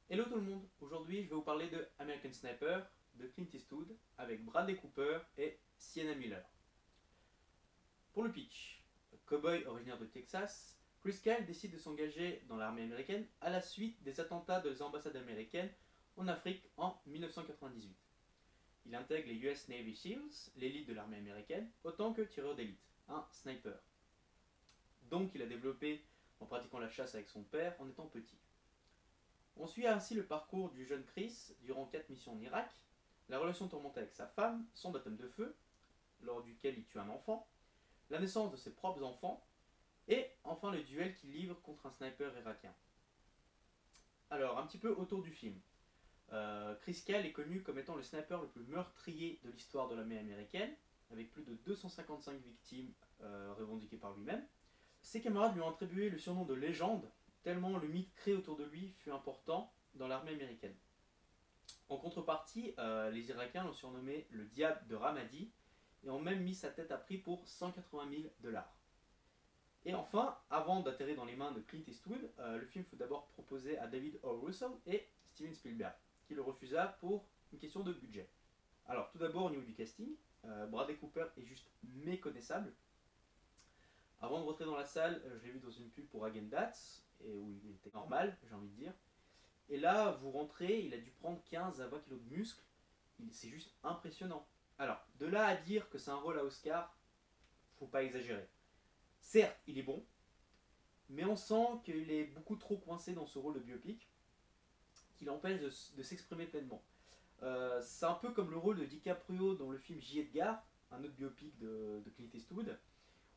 Hello tout le monde, aujourd'hui je vais vous parler de American Sniper de Clint Eastwood avec Bradley Cooper et Sienna Miller. Pour le pitch, cowboy originaire de Texas, Chris Kyle décide de s'engager dans l'armée américaine à la suite des attentats des ambassades américaines en Afrique en 1998. Il intègre les US Navy SEALs, l'élite de l'armée américaine, autant que tireur d'élite, un sniper. Donc il a développé en pratiquant la chasse avec son père en étant petit. On suit ainsi le parcours du jeune Chris durant 4 missions en Irak, la relation tourmentée avec sa femme, son baptême de feu, lors duquel il tue un enfant, la naissance de ses propres enfants, et enfin le duel qu'il livre contre un sniper irakien. Alors, un petit peu autour du film. Chris Kyle est connu comme étant le sniper le plus meurtrier de l'histoire de l'armée américaine, avec plus de 255 victimes revendiquées par lui-même. Ses camarades lui ont attribué le surnom de légende, tellement le mythe créé autour de lui fut important dans l'armée américaine. En contrepartie, les Irakiens l'ont surnommé le diable de Ramadi et ont même mis sa tête à prix pour 180 000 dollars. Et enfin, avant d'atterrir dans les mains de Clint Eastwood, le film fut d'abord proposé à David O. Russell et Steven Spielberg, qui le refusa pour une question de budget. Alors, tout d'abord au niveau du casting, Bradley Cooper est juste méconnaissable. Avant de rentrer dans la salle, je l'ai vu dans une pub pour Häagen-Dazs, et où il était normal, j'ai envie de dire. Et là, vous rentrez, il a dû prendre 15 à 20 kilos de muscles. C'est juste impressionnant. Alors, de là à dire que c'est un rôle à Oscar, faut pas exagérer. Certes, il est bon, mais on sent qu'il est beaucoup trop coincé dans ce rôle de biopic, qui l'empêche de s'exprimer pleinement. C'est un peu comme le rôle de DiCaprio dans le film J. Edgar, un autre biopic de Clint Eastwood.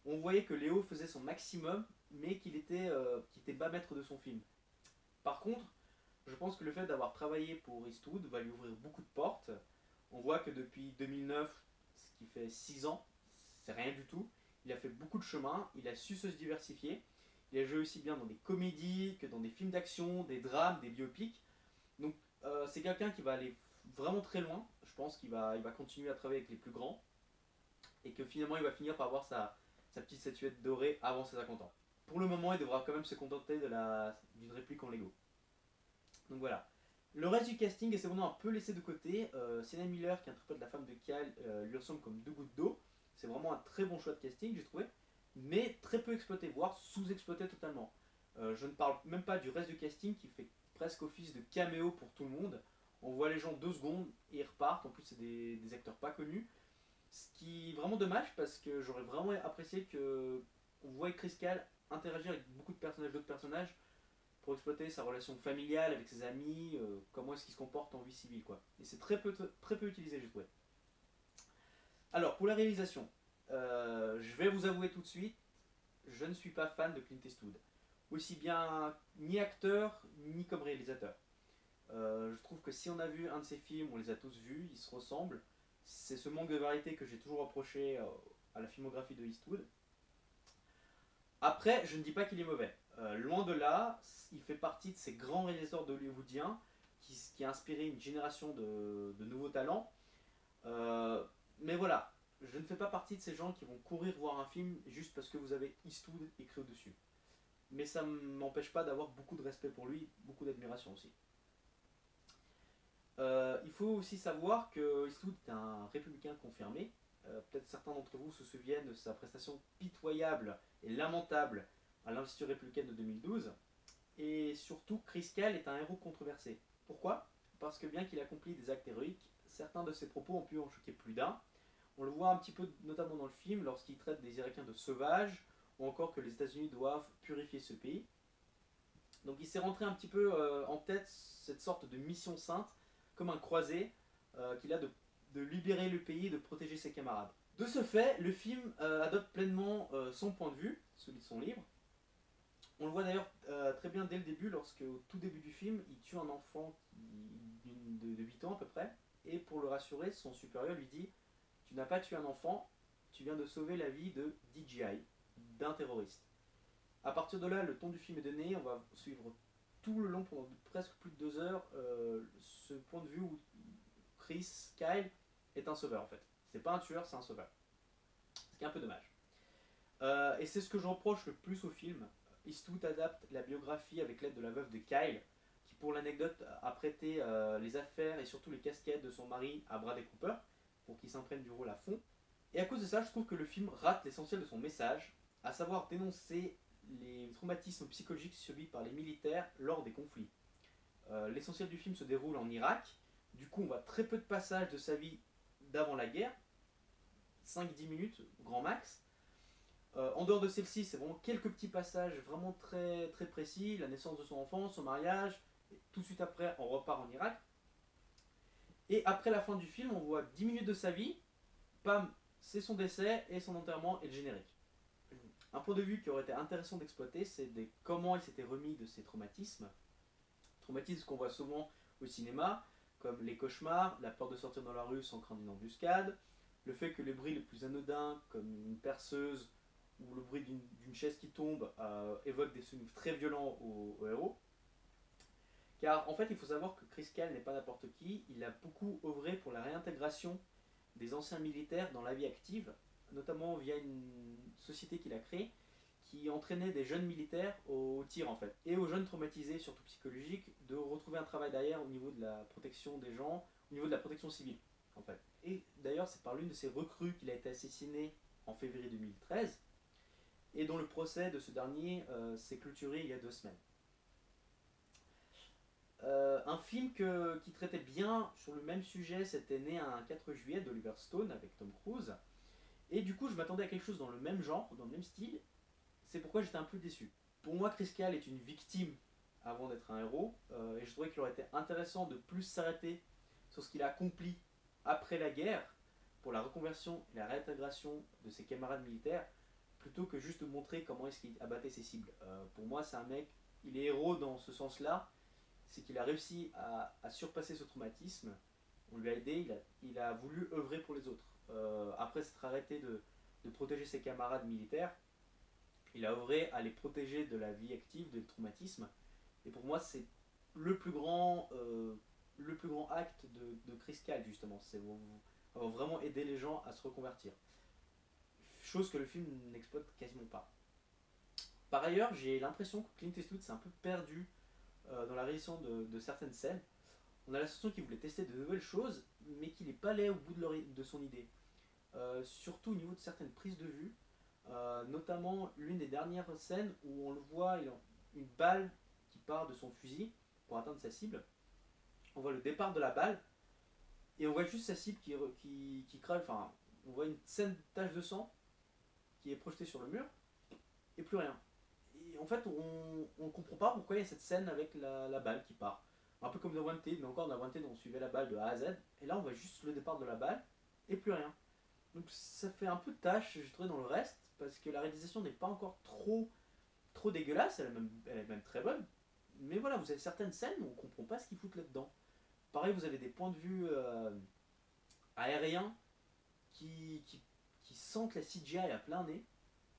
On voyait que Léo faisait son maximum, mais qu'il était bas maître de son film. Par contre, je pense que le fait d'avoir travaillé pour Eastwood va lui ouvrir beaucoup de portes. On voit que depuis 2009, ce qui fait 6 ans, c'est rien du tout. Il a fait beaucoup de chemin, il a su se diversifier. Il a joué aussi bien dans des comédies que dans des films d'action, des drames, des biopics. Donc c'est quelqu'un qui va aller vraiment très loin. Je pense il va continuer à travailler avec les plus grands. Et que finalement il va finir par avoir sa petite statuette dorée avant ses 50 ans. Pour le moment, il devra quand même se contenter d'une réplique en Lego. Donc voilà. Le reste du casting est cependant un peu laissé de côté. Sienna Miller, qui interprète la femme de Kyle, lui ressemble comme deux gouttes d'eau. C'est vraiment un très bon choix de casting, j'ai trouvé. Mais très peu exploité, voire sous-exploité totalement. Je ne parle même pas du reste du casting qui fait presque office de caméo pour tout le monde. On voit les gens 2 secondes et ils repartent. En plus, c'est des acteurs pas connus. Ce qui est vraiment dommage parce que j'aurais vraiment apprécié que on voit Chris Kyle interagir avec beaucoup de personnages, d'autres personnages, pour exploiter sa relation familiale avec ses amis, comment est-ce qu'il se comporte en vie civile, quoi. Et c'est très peu utilisé, j'ai trouvé. Alors, pour la réalisation, je vais vous avouer tout de suite, je ne suis pas fan de Clint Eastwood. Aussi bien ni acteur, ni comme réalisateur. Je trouve que si on a vu un de ses films, on les a tous vus, ils se ressemblent. C'est ce manque de variété que j'ai toujours reproché à la filmographie de Eastwood. Après, je ne dis pas qu'il est mauvais. Loin de là, il fait partie de ces grands réalisateurs hollywoodiens qui a inspiré une génération de nouveaux talents. Mais voilà, je ne fais pas partie de ces gens qui vont courir voir un film juste parce que vous avez Eastwood écrit au-dessus. Mais ça ne m'empêche pas d'avoir beaucoup de respect pour lui, beaucoup d'admiration aussi. Il faut aussi savoir que Eastwood est un républicain confirmé. Peut-être certains d'entre vous se souviennent de sa prestation pitoyable et lamentable à l'Institut républicaine de 2012. Et surtout, Chris Kyle est un héros controversé. Pourquoi? Parce que bien qu'il accomplit des actes héroïques, certains de ses propos ont pu en choquer plus d'un. On le voit un petit peu notamment dans le film lorsqu'il traite des Irakiens de sauvages, ou encore que les États-Unis doivent purifier ce pays. Donc il s'est rentré un petit peu en tête cette sorte de mission sainte, comme un croisé, qu'il a de libérer le pays et de protéger ses camarades. De ce fait, le film adopte pleinement son point de vue, celui de son livre. On le voit d'ailleurs très bien dès le début, lorsque au tout début du film, il tue un enfant de 8 ans à peu près, et pour le rassurer, son supérieur lui dit: tu n'as pas tué un enfant, tu viens de sauver la vie de DJI, d'un terroriste. À partir de là, le ton du film est donné, on va suivre tout le long, pendant presque plus de 2 heures, ce point de vue où Chris Kyle est un sauveur en fait. C'est pas un tueur, c'est un sauveur. Ce qui est un peu dommage. Et c'est ce que je reproche le plus au film. Eastwood adapte la biographie avec l'aide de la veuve de Kyle, qui pour l'anecdote, a prêté les affaires et surtout les casquettes de son mari à Bradley Cooper pour qu'il s'imprègne du rôle à fond. Et à cause de ça, je trouve que le film rate l'essentiel de son message, à savoir dénoncer les traumatismes psychologiques subis par les militaires lors des conflits. L'essentiel du film se déroule en Irak, du coup on voit très peu de passages de sa vie d'avant la guerre, 5-10 minutes, grand max. En dehors de celle-ci, c'est vraiment quelques petits passages vraiment très, très précis, la naissance de son enfant, son mariage, et tout de suite après on repart en Irak. Et après la fin du film, on voit 10 minutes de sa vie, pam, c'est son décès et son enterrement et le générique. Un point de vue qui aurait été intéressant d'exploiter, c'est comment il s'était remis de ses traumatismes. Traumatismes qu'on voit souvent au cinéma, comme les cauchemars, la peur de sortir dans la rue sans craindre une embuscade, le fait que les bruits les plus anodins, comme une perceuse ou le bruit d'une chaise qui tombe, évoquent des souvenirs très violents au héros. Car en fait, il faut savoir que Chris Kyle n'est pas n'importe qui, il a beaucoup œuvré pour la réintégration des anciens militaires dans la vie active, notamment via une société qu'il a créée qui entraînait des jeunes militaires au tir en fait, et aux jeunes traumatisés, surtout psychologiques, de retrouver un travail derrière au niveau de la protection des gens, au niveau de la protection civile en fait. Et d'ailleurs, c'est par l'une de ces recrues qu'il a été assassiné en février 2013, et dont le procès de ce dernier s'est clôturé il y a 2 semaines. Un film qui traitait bien sur le même sujet, c'était Né un 4 juillet d'Oliver Stone avec Tom Cruise. Et du coup, je m'attendais à quelque chose dans le même genre, dans le même style. C'est pourquoi j'étais un peu déçu. Pour moi, Chris Kyle est une victime avant d'être un héros. Et je trouvais qu'il aurait été intéressant de plus s'arrêter sur ce qu'il a accompli après la guerre pour la reconversion et la réintégration de ses camarades militaires, plutôt que juste de montrer comment est-ce qu'il abattait ses cibles. Pour moi, c'est un mec, il est héros dans ce sens-là, c'est qu'il a réussi à surpasser ce traumatisme, on lui a aidé, il a voulu œuvrer pour les autres. Après s'être arrêté de protéger ses camarades militaires, il a œuvré à les protéger de la vie active, des traumatismes. Et pour moi, c'est le plus grand acte de Chris Kyle, justement. C'est avoir vraiment aidé les gens à se reconvertir. Chose que le film n'exploite quasiment pas. Par ailleurs, j'ai l'impression que Clint Eastwood s'est un peu perdu dans la réalisation de certaines scènes. On a l'impression qu'il voulait tester de nouvelles choses, mais qu'il n'est pas allé au bout de son idée. Surtout au niveau de certaines prises de vue, notamment l'une des dernières scènes où on le voit, il a une balle qui part de son fusil pour atteindre sa cible. On voit le départ de la balle et on voit juste sa cible qui crève. Enfin, on voit une scène de tache de sang qui est projetée sur le mur et plus rien. Et en fait, on ne comprend pas pourquoi il y a cette scène avec la balle qui part. Un peu comme dans Wanted, mais encore dans Wanted, on suivait la balle de A à Z. Et là, on voit juste le départ de la balle et plus rien. Donc ça fait un peu de tâche, j'ai trouvé, dans le reste, parce que la réalisation n'est pas encore trop dégueulasse, elle est même très bonne. Mais voilà, vous avez certaines scènes où on ne comprend pas ce qu'ils foutent là-dedans. Pareil, vous avez des points de vue aériens qui, qui, qui sentent la CGI à plein nez.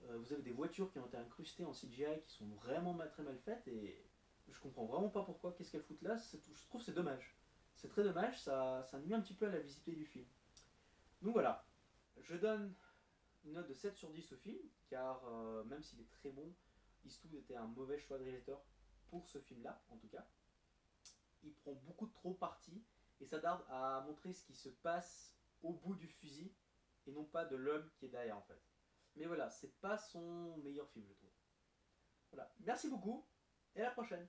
Vous avez des voitures qui ont été incrustées en CGI qui sont vraiment très mal faites et je comprends vraiment pas pourquoi, qu'est-ce qu'elles foutent là. Je trouve que c'est dommage. C'est très dommage, ça nuit un petit peu à la visibilité du film. Donc voilà, je donne une note de 7 sur 10 au film, car même s'il est très bon, Eastwood était un mauvais choix de réalisateur pour ce film-là, en tout cas. Il prend beaucoup trop parti et s'attarde à montrer ce qui se passe au bout du fusil et non pas de l'homme qui est derrière en fait. Mais voilà, c'est pas son meilleur film, je trouve. Voilà, merci beaucoup et à la prochaine.